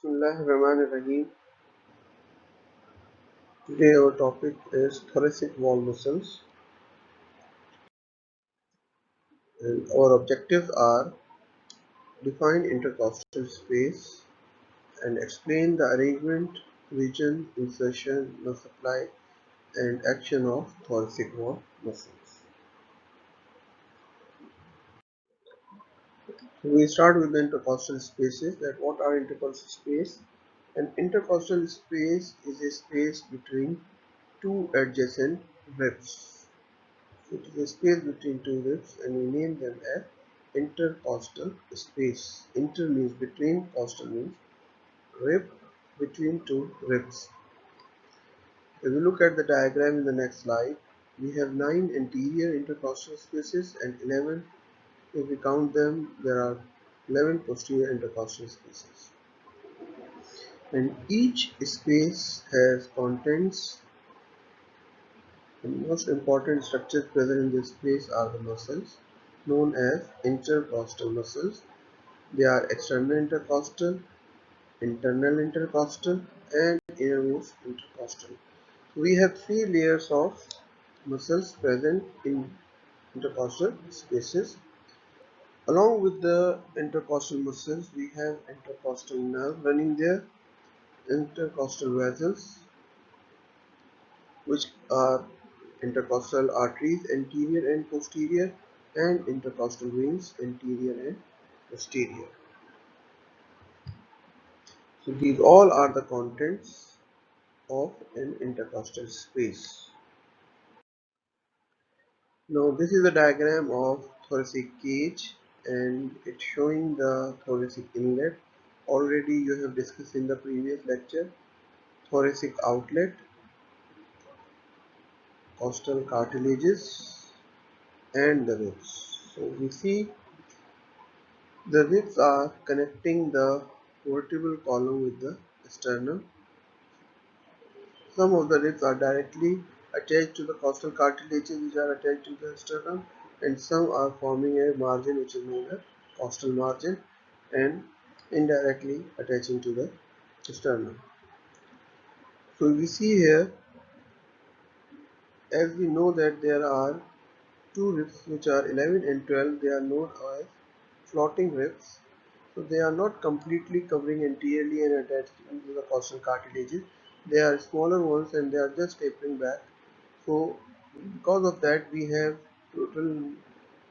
Bismillahirrahmanirrahim. Today our topic is thoracic wall muscles, and our objectives are define intercostal space and explain the arrangement, region, insertion, nerve supply and action of thoracic wall muscles. So we start with the intercostal spaces. That what are intercostal space? An intercostal space is a space between two adjacent ribs. It is a space between two ribs and we name them as intercostal space. Inter means between, costal means rib, between two ribs. If we look at the diagram in the next slide, we have 9 anterior intercostal spaces and 11, if we count them, there are 11 posterior intercostal spaces. And each space has contents. The most important structures present in this space are the muscles known as intercostal muscles. They are external intercostal, internal intercostal and innermost intercostal. We have 3 layers of muscles present in intercostal spaces. Along with the intercostal muscles, we have intercostal nerve running there, intercostal vessels, which are intercostal arteries anterior and posterior, and intercostal veins anterior and posterior. So these all are the contents of an intercostal space. Now this is a diagram of thoracic cage and it's showing the thoracic inlet. Already you have discussed in the previous lecture thoracic outlet, costal cartilages and the ribs. So we see the ribs are connecting the vertebral column with the sternum. Some of the ribs are directly attached to the costal cartilages which are attached to the sternum, and some are forming a margin which is known as costal margin and indirectly attaching to the sternum. So we see here, as we know that there are two ribs which are 11 and 12, they are known as floating ribs. So they are not completely covering anteriorly and attached to the costal cartilages. They are smaller ones and they are just tapering back. So because of that we have total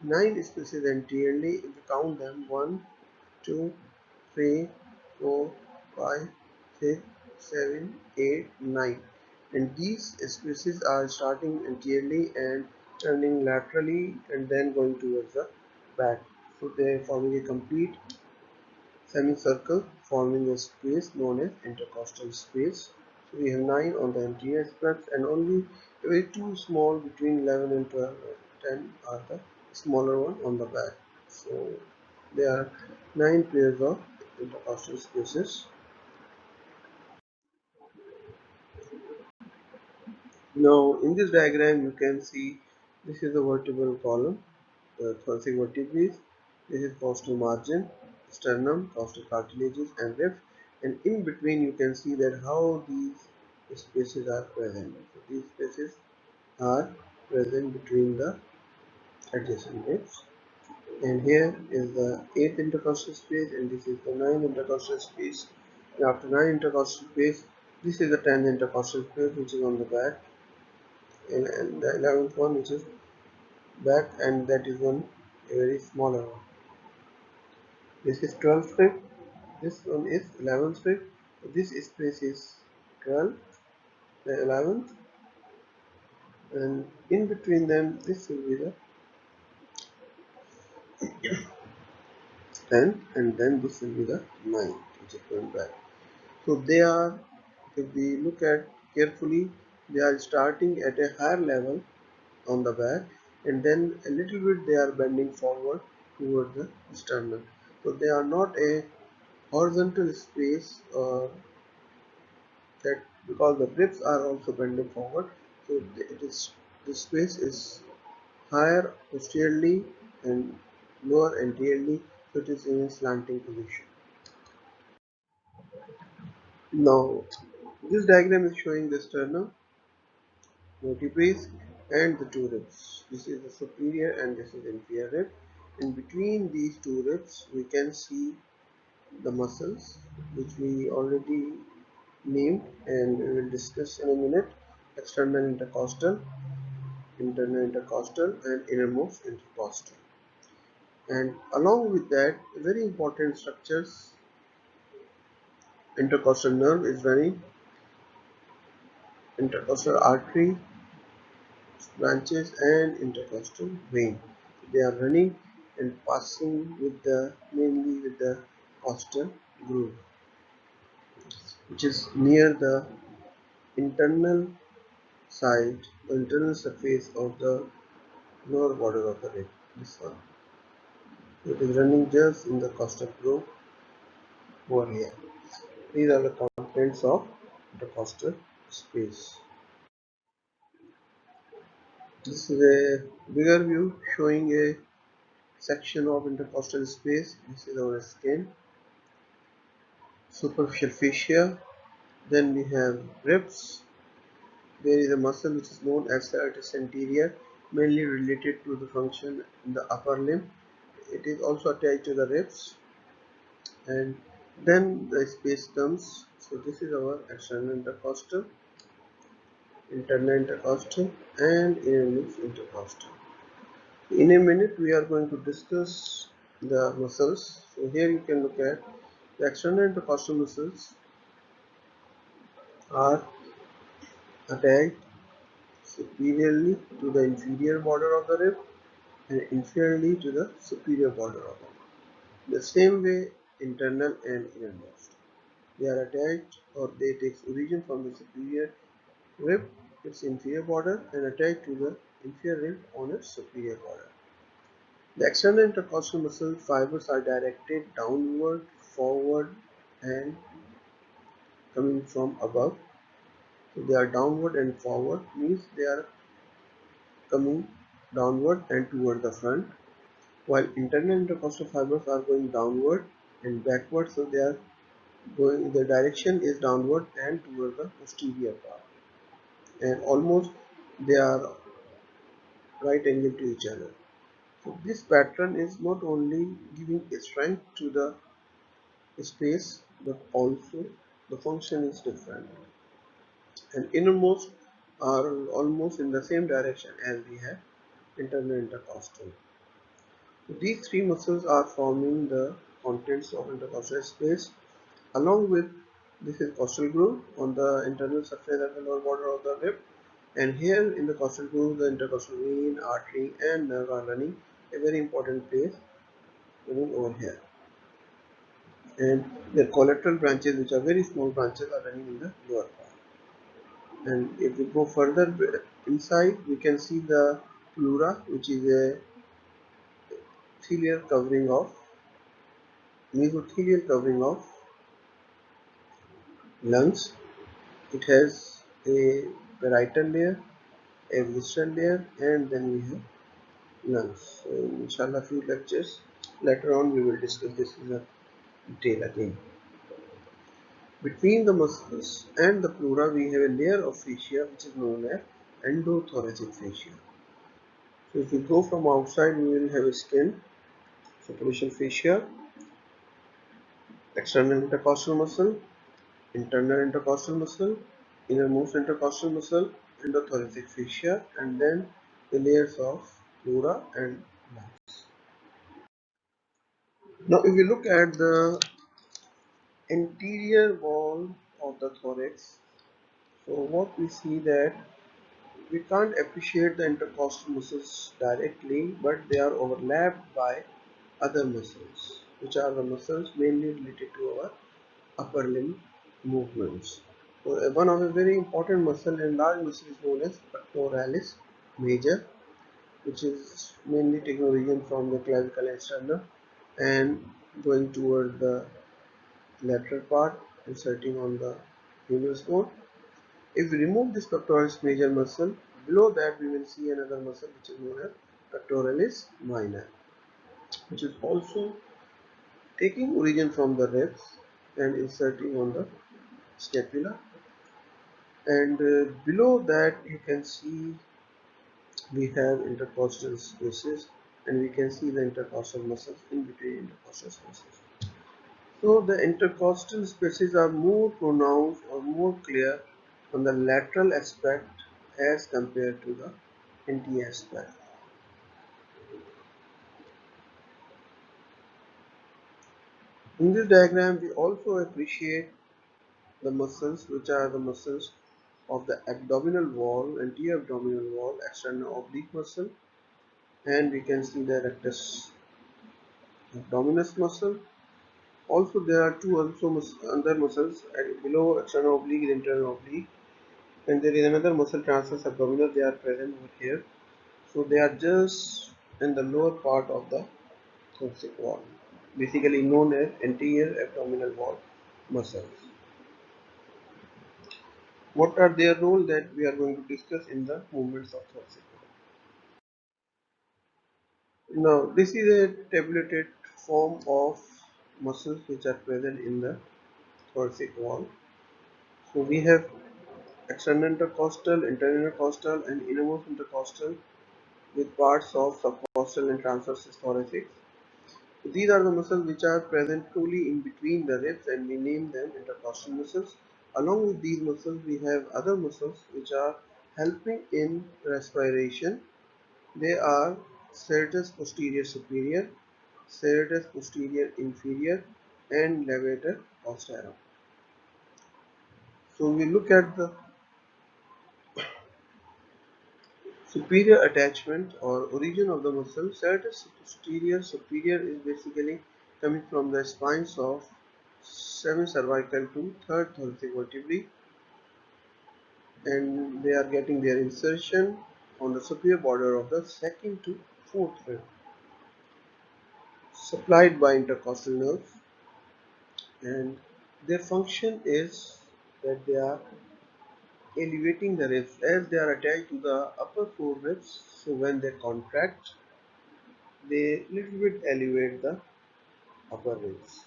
9 spaces anteriorly. If we count them, 1, 2, 3, 4, 5, 6, 7, 8, 9, and these spaces are starting anteriorly and turning laterally and then going towards the back. So they are forming a complete semicircle, forming a space known as intercostal space. So we have 9 on the anterior aspects and only very 2 small between 11 and 12 and 10 are the smaller one on the back. So there are 9 pairs of intercostal spaces. Now in this diagram you can see this is the vertebral column, the thoracic vertebrae. This is costal margin, sternum, costal cartilages and ribs, and in between you can see that how these spaces are present. So these spaces are present between the adjacent ribs, and here is the 8th intercostal space and this is the 9th intercostal space. And after 9 intercostal space, this is the 10th intercostal space which is on the back, and the 11th one which is back, and that is one a very smaller one. This is 12th rib, this one is 11th rib. This space is 12, the 11th, and in between them this will be the 10th, and then this will be the 9th which is going back. So they are, if we look at carefully, they are starting at a higher level on the back and then a little bit they are bending forward towards the sternum. So they are not a horizontal space, that because the ribs are also bending forward, so it is, the space is higher posteriorly and lower anteriorly, so it is in a slanting position. Now, this diagram is showing the sternum, vertebrae, and the two ribs. This is the superior and this is inferior rib. In between these two ribs, we can see the muscles, which we already named and we will discuss in a minute. External intercostal, internal intercostal, and innermost intercostal. And along with that, very important structures, intercostal nerve is running, intercostal artery, branches, and intercostal vein. They are running and passing with the mainly with the costal groove, which is near the internal side, the internal surface of the lower border of the rib. This one. It is running just in the costal groove over here. These are the contents of the costal space. This is a bigger view showing a section of intercostal space. This is our skin, superficial fascia. Then we have ribs. There is a muscle which is known as serratus anterior, mainly related to the function in the upper limb. It is also attached to the ribs, and then the space comes. So this is our external intercostal, internal intercostal, and inner intercostal. In a minute we are going to discuss the muscles. So here you can look at the external intercostal muscles are attached superiorly to the inferior border of the rib and inferiorly to the superior border of the rib. The same way internal and innermost. They are attached or they take origin from the superior rib, its inferior border, and attached to the inferior rib on its superior border. The external intercostal muscle fibers are directed downward, forward, and coming from above. So they are downward and forward means they are coming downward and toward the front, while internal intercostal fibers are going downward and backward. So they are going, the direction is downward and toward the posterior part, and almost they are right angle to each other. So this pattern is not only giving a strength to the space, but also the function is different, and innermost are almost in the same direction as we have internal intercostal. So these three muscles are forming the contents of intercostal space. Along with this is costal groove on the internal surface at the lower border of the rib, and here in the costal groove the intercostal vein, artery, and nerve are running a very important place running over here, and the collateral branches, which are very small branches, are running in the lower part. And if we go further inside, we can see the pleura, which is a mesothelial covering of lungs. It has a parietal layer, a visceral layer, and then we have lungs. So inshallah few lectures later on we will discuss this in a detail again. Between the muscles and the pleura we have a layer of fascia which is known as endothoracic fascia. So if we go from outside we will have a skin, superficial fascia, external intercostal muscle, internal intercostal muscle, innermost intercostal muscle, endothoracic fascia, and then the layers of pleura and lungs. Now if we look at the anterior wall of the thorax, so what we see that we can't appreciate the intercostal muscles directly, but they are overlapped by other muscles, which are the muscles mainly related to our upper limb movements. So one of the very important muscle and large muscle is known as pectoralis major, which is mainly taking origin from the clavicle and sternum and going toward the lateral part, inserting on the humerus bone. If we remove this pectoralis major muscle, below that we will see another muscle which is known as pectoralis minor, which is also taking origin from the ribs and inserting on the scapula, and below that you can see we have intercostal spaces, and we can see the intercostal muscles in between intercostal spaces. So the intercostal spaces are more pronounced or more clear on the lateral aspect as compared to the anterior aspect. In this diagram, we also appreciate the muscles, which are the muscles of the abdominal wall, anterior abdominal wall, external oblique muscle, and we can see the rectus abdominis muscle. Also, there are two other muscles below external oblique and internal oblique, and there is another muscle transverse abdominal. They are present over here. So they are just in the lower part of the thoracic wall, basically known as anterior abdominal wall muscles. What are their role that we are going to discuss in the movements of thoracic wall. Now, this is a tabulated form of muscles which are present in the thoracic wall. So we have external intercostal, internal intercostal, and innermost intercostal with parts of subcostal and transverse thoracic. So these are the muscles which are present truly in between the ribs, and we name them intercostal muscles. Along with these muscles, we have other muscles which are helping in respiration. They are serratus posterior superior, serratus posterior inferior, and levator posterum. So we look at the superior attachment or origin of the muscle. Serratus posterior superior is basically coming from the spines of 7 cervical to 3rd thoracic vertebrae, and they are getting their insertion on the superior border of the 2nd to 4th rib, supplied by intercostal nerves, and their function is that they are elevating the ribs as they are attached to the upper 4 ribs. So when they contract, they little bit elevate the upper ribs.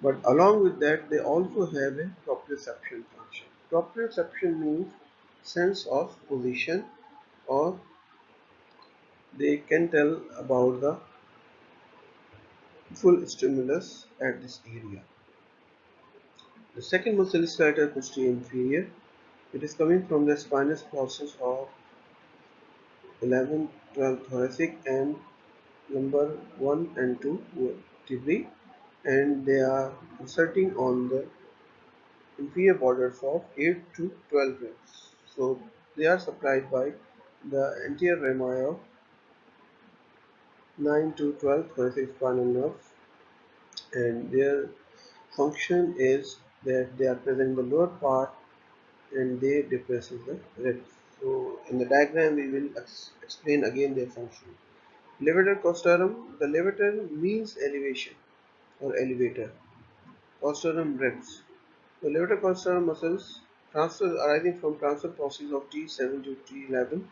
But along with that, they also have a proprioception function. Proprioception means sense of position, or they can tell about the full stimulus at this area. The second muscle is serratus posterior inferior. It is coming from the spinous process of 11, 12 thoracic and number 1 and 2 vertebrae, and they are inserting on the inferior borders of 8 to 12 ribs. So they are supplied by the anterior rami of 9 to 12 thoracic spinal nerves, and their function is that they are present in the lower part and they depresses the ribs. So in the diagram we will explain again their function. Levator costarum. The levator means elevation or elevator. Costarum ribs. The levator costarum muscles transfer arising from transfer process of T7 to T11,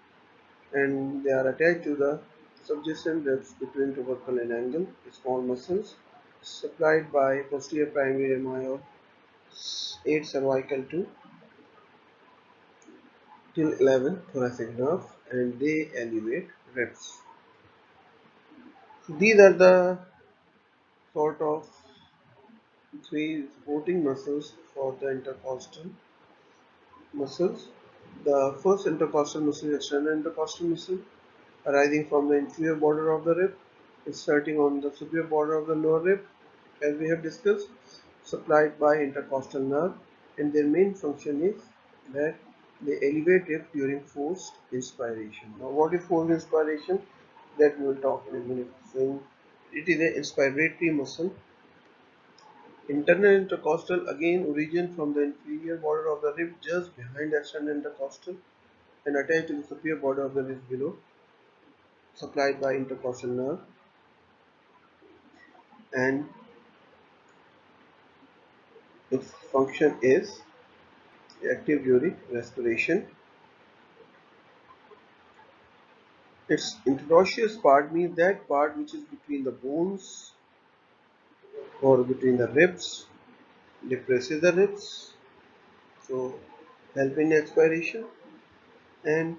and they are attached to the subjacent ribs between tubercle and angle, small muscles supplied by posterior primary rami of 8 cervical to till 11 thoracic nerve, and they elevate ribs. So these are the sort of three supporting muscles for the intercostal muscles. The first intercostal muscle is external intercostal muscle arising from the inferior border of the rib, inserting on the superior border of the lower rib, as we have discussed, supplied by intercostal nerve, and their main function is that they elevate rib during forced inspiration. Now, what is forced inspiration? That we will talk in a minute. So, it is an inspiratory muscle. Internal intercostal again origin from the inferior border of the rib just behind the external intercostal and attached to the superior border of the rib below, supplied by intercostal nerve, and its function is active during respiration. Its interosseous part means that part which is between the bones or between the ribs depresses the ribs, so help in expiration. And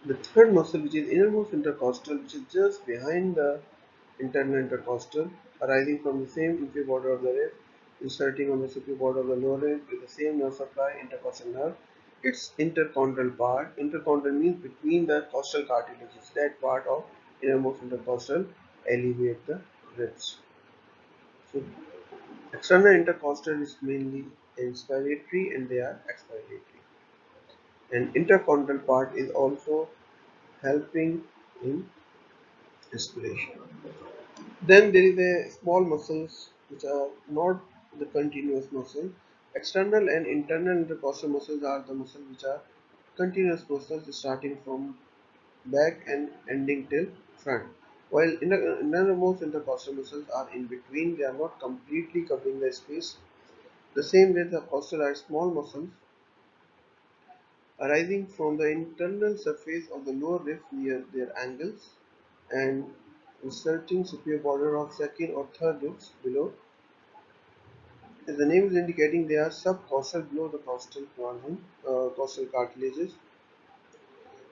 the third muscle, which is innermost intercostal, which is just behind the internal intercostal, arising from the same inferior border of the rib, inserting on the superior border of the lower rib with the same nerve supply, intercostal nerve. Its interchondral part. Interchondral means between the costal cartilages. That part of innermost intercostal elevate the ribs. So external intercostal is mainly inspiratory and they are expiratory. And interchondral part is also helping in respiration. Then there is a small muscles which are not the continuous muscle. External and internal intercostal muscles are the muscles which are continuous muscles starting from back and ending till front. While innermost intercostal muscles are in between, they are not completely covering the space. The same way the costal are small muscles arising from the internal surface of the lower ribs near their angles and inserting superior border of second or third ribs below. As the name is indicating, they are subcostal below the costal margin, costal cartilages,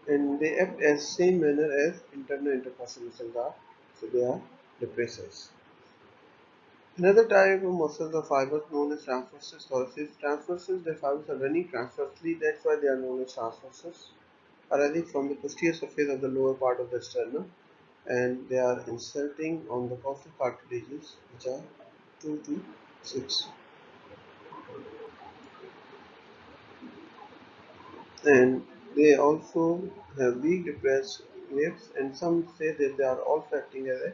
and they act as same manner as internal intercostal muscles are. So they are depressors. Another type of muscles or fibers known as transversus thoracis. Transversus, the fibers are running transversely. That's why they are known as transversus. Arising from the posterior surface of the lower part of the sternum, and they are inserting on the costal cartilages, which are 2 to 6. And they also have weak depressed ribs, and some say that they are also acting as a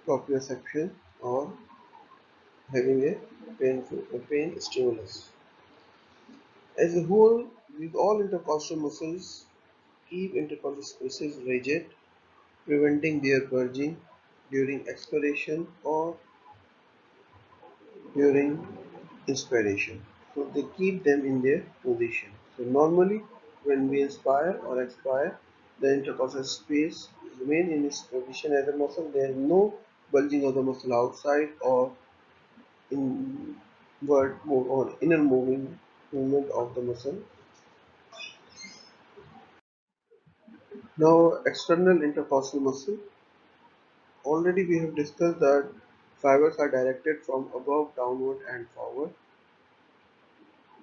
proprioception or having a pain stimulus. As a whole, these all intercostal muscles keep intercostal spaces rigid, preventing their purging during expiration or during inspiration. So they keep them in their position. So normally when we inspire or expire, the intercostal space remain in its position as a muscle. There is no bulging of the muscle outside or inward move or inner moving movement of the muscle. Now external intercostal muscle. Already we have discussed that fibers are directed from above downward and forward.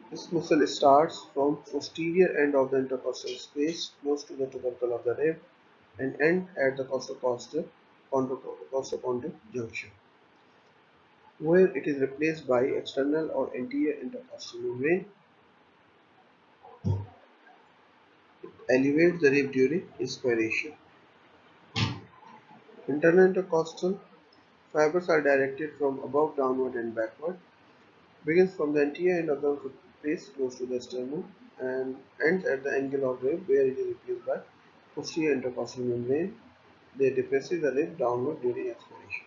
This muscle starts from posterior end of the intercostal space close to the tubercle of the rib and end at the costochondral junction, where it is replaced by external or anterior intercostal membrane. Elevates the rib during inspiration. Internal intercostal fibers are directed from above downward and backward. Begins from the anterior end of the face close to the sternum and ends at the angle of rib where it is replaced by posterior intercostal membrane. They depresses the rib downward during expiration.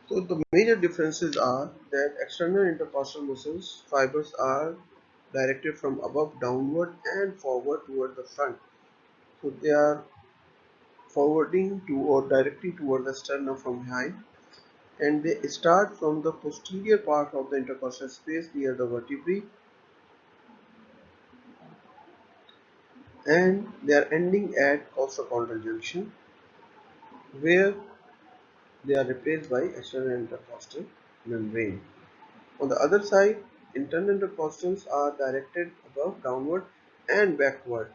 So the major differences are that external intercostal muscles fibers are directed from above downward and forward toward the front. So they are forwarding to or directly toward the sternum from behind, and they start from the posterior part of the intercostal space near the vertebrae, and they are ending at costochondral junction where they are replaced by external intercostal membrane. On the other side, internal intercostals are directed above, downward and backward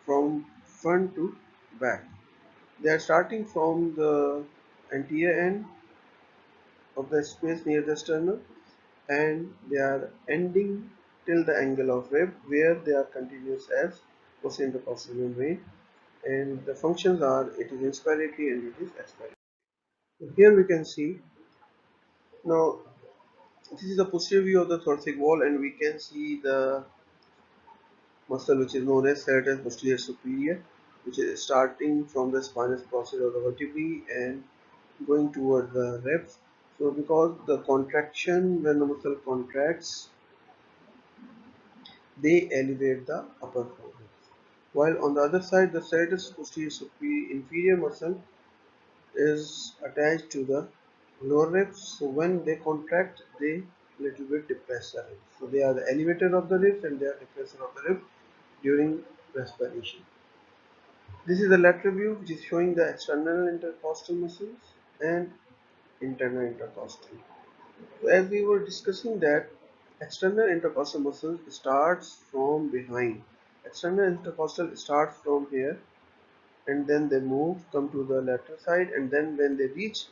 from front to back. They are starting from the anterior end of the space near the sternum and they are ending till the angle of rib where they are continuous as posterior intercostal membrane, and the functions are it is inspiratory and it is expiratory. So here we can see now this is the posterior view of the thoracic wall and we can see the muscle which is known as serratus posterior superior, which is starting from the spinous process of the vertebrae and going toward the ribs. So because the contraction, when the muscle contracts, they elevate the upper forehead. While on the other side, the serratus posterior superior inferior muscle is attached to the lower ribs. So when they contract, they little bit depress the ribs. So they are the elevator of the ribs and they are depressor of the ribs during respiration. This is the lateral view, which is showing the external intercostal muscles and internal intercostal. So as we were discussing that external intercostal muscles starts from behind. External intercostal starts from here and then they move, come to the lateral side, and then when they reach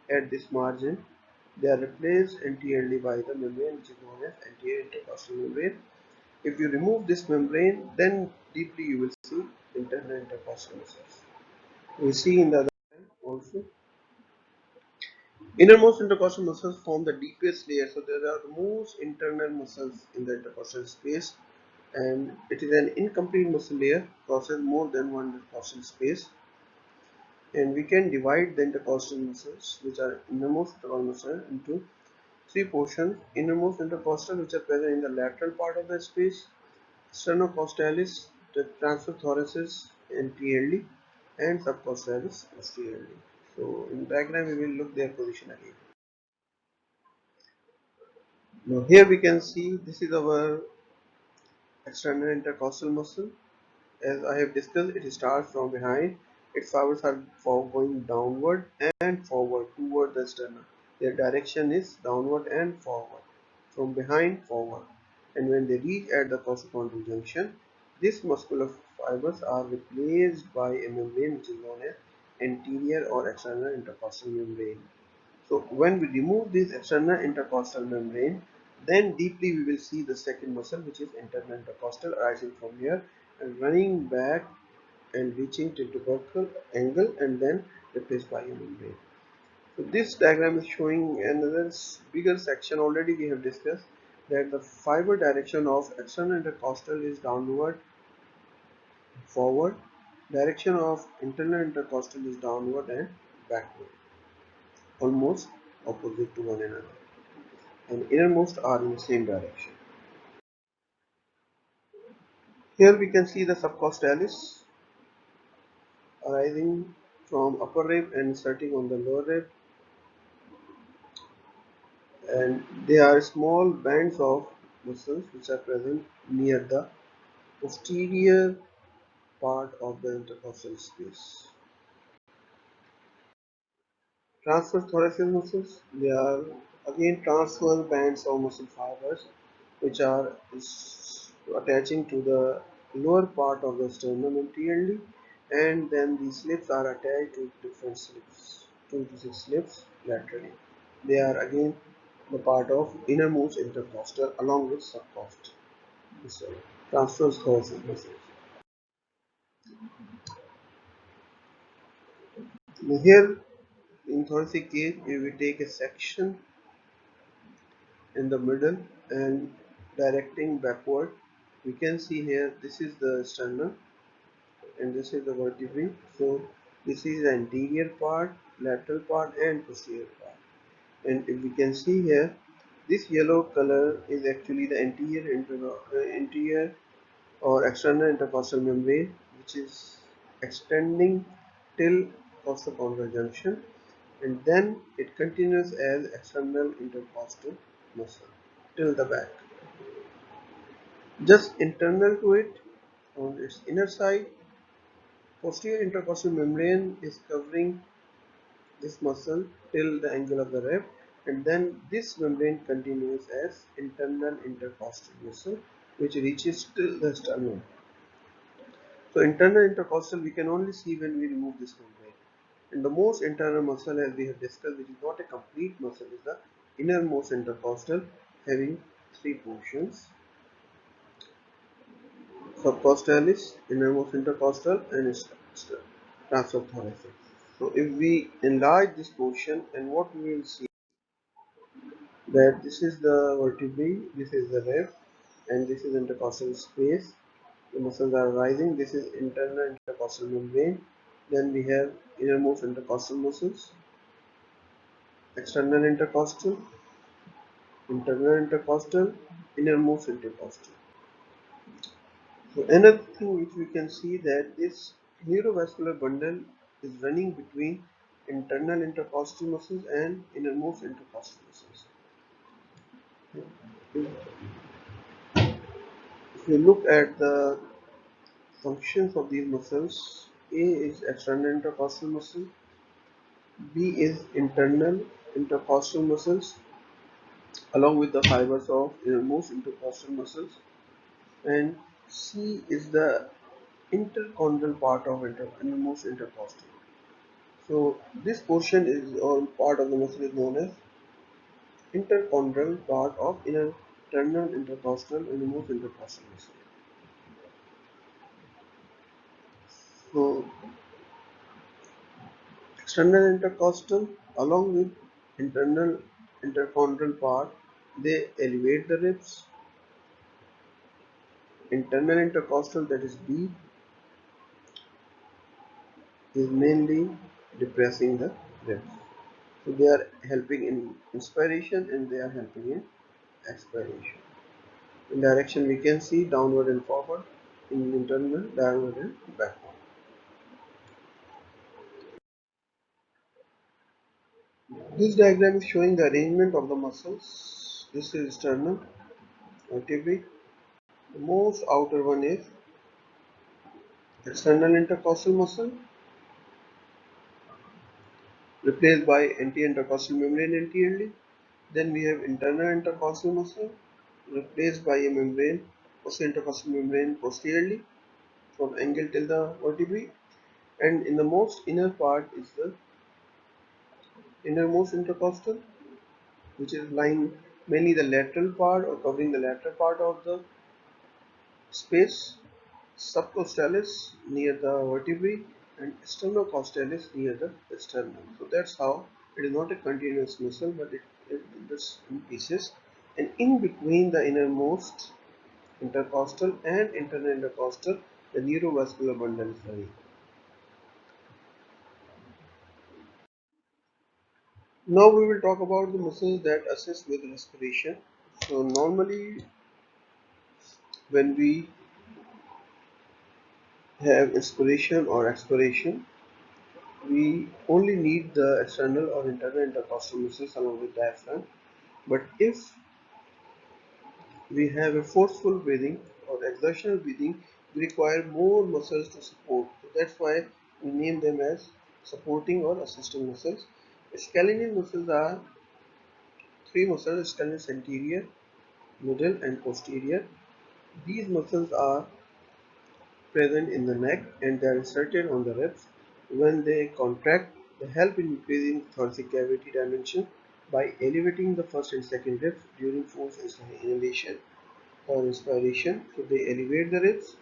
at this margin, they are replaced anteriorly by the membrane which is known as anterior intercostal membrane. If you remove this membrane, then deeply you will see internal intercostal muscles. We see in the other hand also. Innermost intercostal muscles form the deepest layer. So there are the most internal muscles in the intercostal space, and it is an incomplete muscle layer crosses more than one intercostal space. And we can divide the intercostal muscles, which are innermost intercostal muscle, into three portions: innermost intercostal, which are present in the lateral part of the space; sternocostallis, the transverse thoracis anteriorly, and subcostalis posteriorly. So in diagram we will look their position again. Now here we can see this is our external intercostal muscle. As I have discussed, it starts from behind. Its fibers are going downward and forward toward the sternum. Their direction is downward and forward, from behind forward. And when they reach at the costochondral junction, these muscular fibers are replaced by a membrane which is known as anterior or external intercostal membrane. So when we remove this external intercostal membrane, then deeply we will see the second muscle, which is internal intercostal, arising from here and running back and reaching to tubercle angle and then replaced by a membrane. So this diagram is showing another bigger section. Already we have discussed that the fiber direction of external intercostal is downward, forward. Direction of internal intercostal is downward and backward, almost opposite to one another, and innermost are in the same direction. Here we can see the subcostalis arising from upper rib and inserting on the lower rib, and they are small bands of muscles which are present near the posterior part of the intercostal space. Transverse thoracic muscles, they are again transverse bands of muscle fibers which are attaching to the lower part of the sternum anteriorly, and then these slips are attached to different slips, 2 to 6 slips laterally. They are again the part of innermost intercostal along with subcostal muscle, transverse thoracic muscles. Now here in thoracic cage, if we take a section in the middle and directing backward, we can see here this is the sternum and this is the vertebrae. So this is the anterior part, lateral part and posterior part. And if we can see here, this yellow color is actually the anterior or external intercostal membrane, which is extending till costochondral junction, and then it continues as external intercostal muscle till the back. Just internal to it, on its inner side, posterior intercostal membrane is covering this muscle till the angle of the rib, and then this membrane continues as internal intercostal muscle, which reaches till the sternum. So internal intercostal we can only see when we remove this membrane. And the most internal muscle, as we have discussed, which is not a complete muscle, is the innermost intercostal, having three portions: subcostalis, innermost intercostal, and transverse thoracic. So if we enlarge this portion, and what we will see that this is the vertebrae, this is the rib, and this is intercostal space. The muscles are rising. This is internal intercostal membrane. Then we have innermost intercostal muscles, external intercostal, internal intercostal, innermost intercostal. So another thing which we can see that this neurovascular bundle is running between internal intercostal muscles and innermost intercostal muscles. If you look at the functions of these muscles, A is external intercostal muscle, B is internal intercostal muscles along with the fibers of innermost intercostal muscles, and C is the interchondral part of innermost intercostal. So this portion is or part of the muscle is known as interchondral part of internal intercostal innermost intercostal muscle. So external intercostal along with internal interchondral part, they elevate the ribs. Internal intercostal, that is B, is mainly depressing the ribs. So they are helping in inspiration and they are helping in expiration. In direction we can see downward and forward, in internal, downward and backward. This diagram is showing the arrangement of the muscles. This is sternum, vertebrae. The most outer one is external intercostal muscle, replaced by anti-intercostal membrane anteriorly. Then we have internal intercostal muscle, replaced by a membrane, posterior intercostal membrane posteriorly from angle till the vertebrae. And in the most inner part is the innermost intercostal, which is lying mainly the lateral part or covering the lateral part of the space, subcostalis near the vertebrae and sternocostalis near the sternum. So that's how it is not a continuous muscle, but it is in pieces. And in between the innermost intercostal and internal intercostal, the neurovascular bundle is lying. Now we will talk about the muscles that assist with respiration. So normally when we have inspiration or expiration, we only need the external or internal intercostal muscles along with diaphragm. But if we have a forceful breathing or exertional breathing, we require more muscles to support. So that's why we name them as supporting or assisting muscles. Scalene muscles are three muscles: scalene anterior, middle, and posterior. These muscles are present in the neck and they are inserted on the ribs. When they contract, they help in increasing thoracic cavity dimension by elevating the first and second ribs during forced inhalation or inspiration. So they elevate the ribs.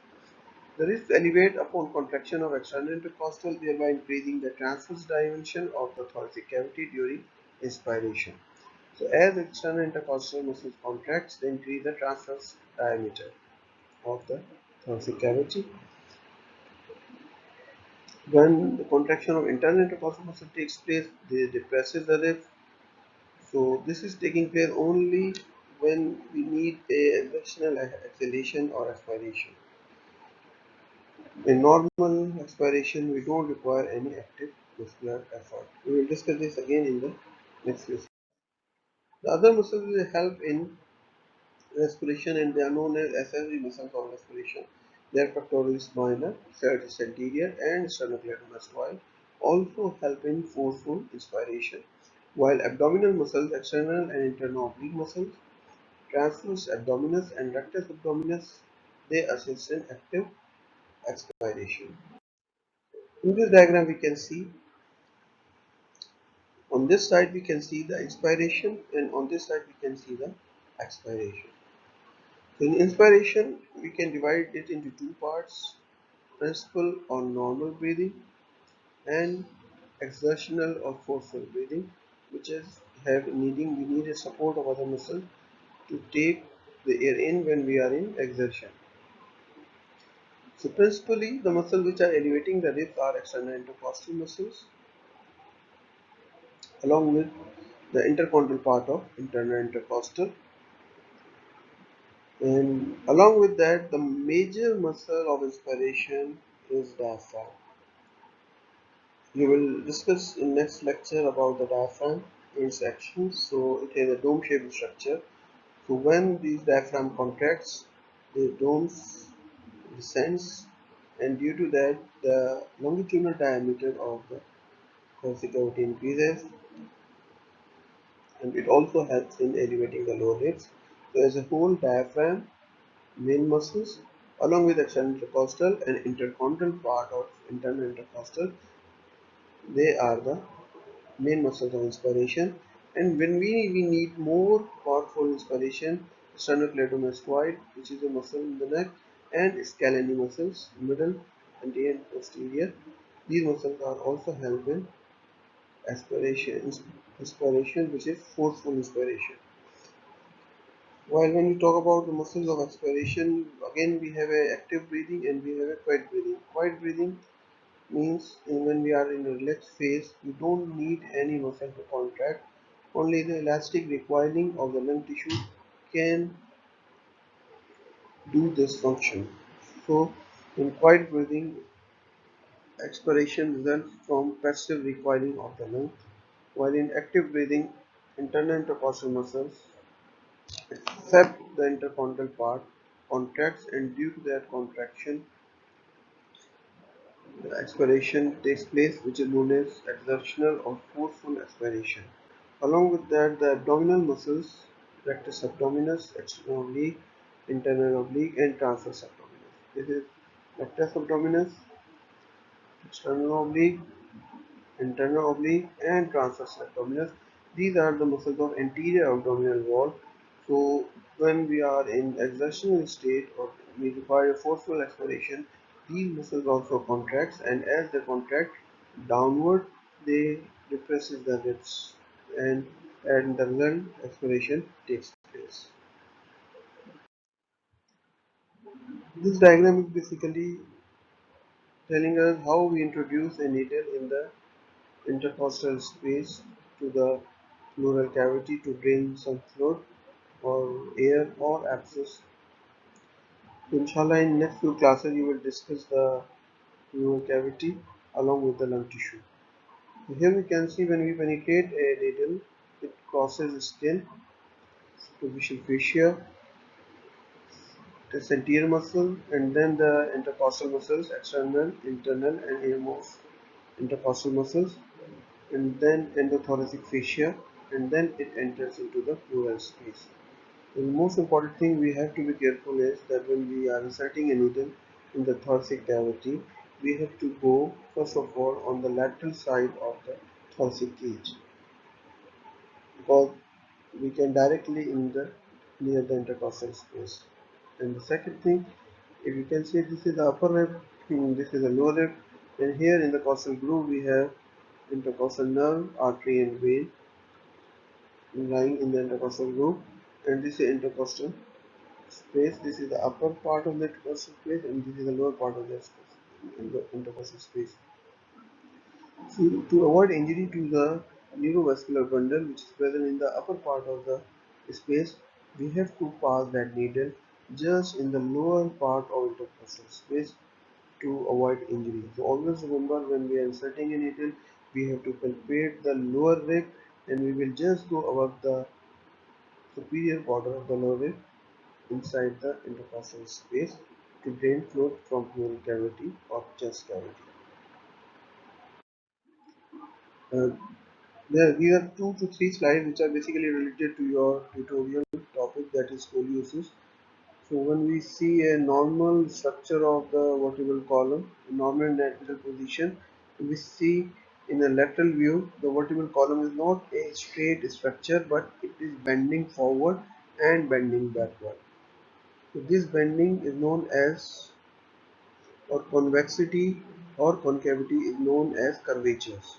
The ribs elevate upon contraction of external intercostal, thereby increasing the transverse dimension of the thoracic cavity during inspiration. So as external intercostal muscles contracts, they increase the transverse diameter of the thoracic cavity. When the contraction of internal intercostal muscle takes place, they depresses the ribs. So this is taking place only when we need a exertional exhalation or aspiration. In normal expiration, we don't require any active muscular effort. We will discuss this again in the next lesson. The other muscles will help in respiration and they are known as accessory muscles of respiration. They are pectoralis minor, serratus anterior and sternocleidomastoid, also help in forceful inspiration, while abdominal muscles, external and internal oblique muscles, transverse abdominis and rectus abdominis, they assist in active expiration. In this diagram we can see on this side we can see the inspiration and on this side we can see the expiration. So in inspiration, we can divide it into two parts: principal or normal breathing and exertional or forceful breathing, which is we need a support of other muscle to take the air in when we are in exertion. So principally, the muscles which are elevating the ribs are external intercostal muscles, along with the interchondral part of internal intercostal, and along with that, the major muscle of inspiration is diaphragm. We will discuss in next lecture about the diaphragm in its action. So it has a dome-shaped structure. So when these diaphragm contracts, the dome descends, and due to that, the longitudinal diameter of the thoracic cavity increases, and it also helps in elevating the lower ribs. So as a whole, diaphragm, main muscles, along with external intercostal and intercondylar part of internal intercostal, they are the main muscles of inspiration. And when we need more powerful inspiration, sternocleidomastoid, which is a muscle in the neck, and scalene muscles, middle, anterior and posterior. These muscles are also help in aspiration, inspiration, which is forceful inspiration. While when we talk about the muscles of expiration, again we have a active breathing and we have a quiet breathing. Quiet breathing means when we are in a relaxed phase, we don't need any muscle to contract. Only the elastic recoiling of the lung tissue can do this function. So, in quiet breathing, expiration results from passive recoiling of the lung, while in active breathing, internal intercostal muscles, except the intercondylar part, contracts, and due to that contraction, the expiration takes place, which is known as exertional or forceful expiration. Along with that, the abdominal muscles, rectus abdominis, external oblique, internal oblique, and transverse abdominis. This is rectus abdominis, external oblique, internal oblique, and transverse abdominis. These are the muscles of anterior abdominal wall. So when we are in exertional state or we require a forceful expiration, these muscles also contracts, and as they contract downward, they depresses the ribs, and the result expiration takes place. This diagram is basically telling us how we introduce a needle in the intercostal space to the pleural cavity to drain some fluid or air or abscess. So inshallah, in next few classes you will discuss the pleural cavity along with the lung tissue. So here we can see when we penetrate a needle, it crosses skin, superficial fascia, the anterior muscle, and then the intercostal muscles, external, internal, and innermost intercostal muscles, and then endothoracic fascia, and then it enters into the pleural space. The most important thing we have to be careful is that when we are inserting a needle in the thoracic cavity, we have to go first of all on the lateral side of the thoracic cage, because we can directly in the near the intercostal space. And the second thing, if you can see, this is the upper rib, this is the lower rib, and here in the costal groove we have intercostal nerve, artery, and vein lying in the intercostal groove, and this is intercostal space. This is the upper part of the intercostal space, and this is the lower part of the space, in the intercostal space. So to avoid injury to the neurovascular bundle which is present in the upper part of the space, we have to pass that needle just in the lower part of intercostal space to avoid injury. So always remember, when we are inserting a needle, we have to palpate the lower rib, and we will just go above the superior border of the lower rib inside the intercostal space to drain fluid from pleural cavity or chest cavity. Uh, these are 2 to 3 slides which are basically related to your tutorial topic, that is scoliosis. So when we see a normal structure of the vertebral column, normal natural position, we see in a lateral view the vertebral column is not a straight structure, but it is bending forward and bending backward. So this bending is known as, or convexity or concavity is known as curvatures.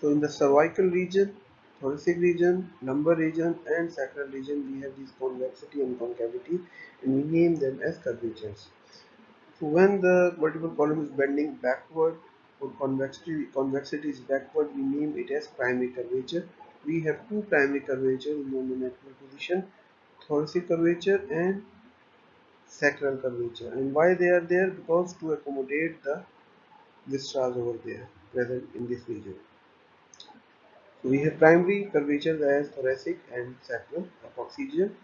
So in the cervical region, thoracic region, lumbar region, and sacral region, we have these convexity and concavity, and we name them as curvatures. So when the vertebral column is bending backward, or convexity is backward, we name it as primary curvature. We have two primary curvatures in normal natural position: thoracic curvature and sacral curvature. And why they are there? Because to accommodate the viscera over there. present in this region. So we have primary curvature as thoracic and sacral of oxygen,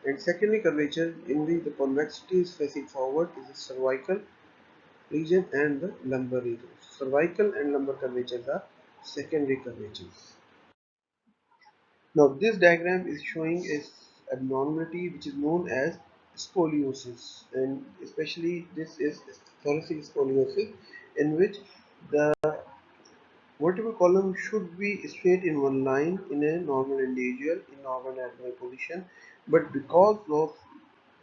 and secondary curvature in which the convexity is facing forward is the cervical region and the lumbar region. Cervical and lumbar curvatures are secondary curvatures. Now this diagram is showing a abnormality which is known as scoliosis, and especially this is thoracic scoliosis, in which the vertebral column should be straight in one line in a normal individual in normal anatomical position, but because of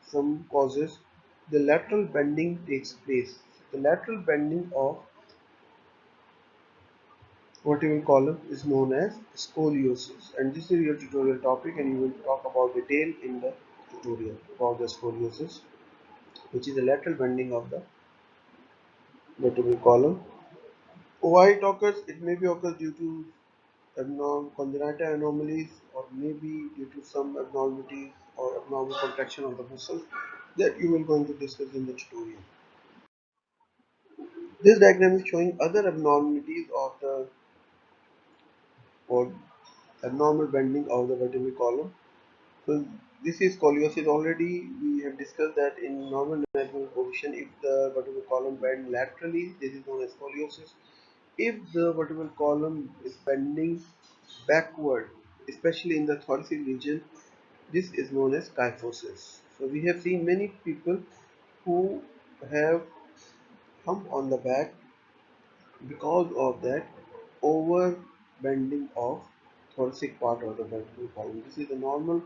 some causes the lateral bending takes place. The lateral bending of vertebral column is known as scoliosis, and this is your tutorial topic, and you will talk about detail in the tutorial about the scoliosis, which is the lateral bending of the vertebral column. Why it occurs? It may be occurs due to congenital anomalies, or maybe due to some abnormalities or abnormal contraction of the muscle that you will going to discuss in the tutorial. This diagram is showing other abnormalities of the or abnormal bending of the vertebral column. So this is scoliosis. Already we have discussed that in normal anatomical position, if the vertebral column bend laterally, this is known as scoliosis. If the vertebral column is bending backward, especially in the thoracic region, this is known as kyphosis. So we have seen many people who have hump on the back because of that over bending of thoracic part of the vertebral column. This is the normal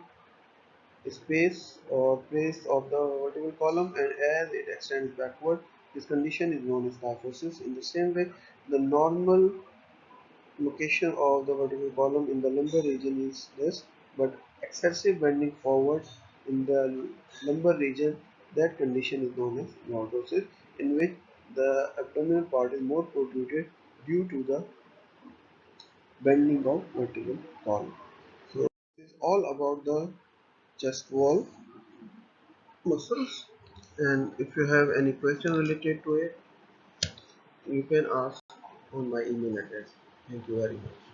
space or place of the vertebral column, and as it extends backward, this condition is known as kyphosis. In the same way, the normal location of the vertebral column in the lumbar region is this, but excessive bending forward in the lumbar region, that condition is known as lordosis, in which the abdominal part is more protruded due to the bending of vertebral column. So this is all about the chest wall muscles, and if you have any question related to it, you can ask on my email address. Thank you very much.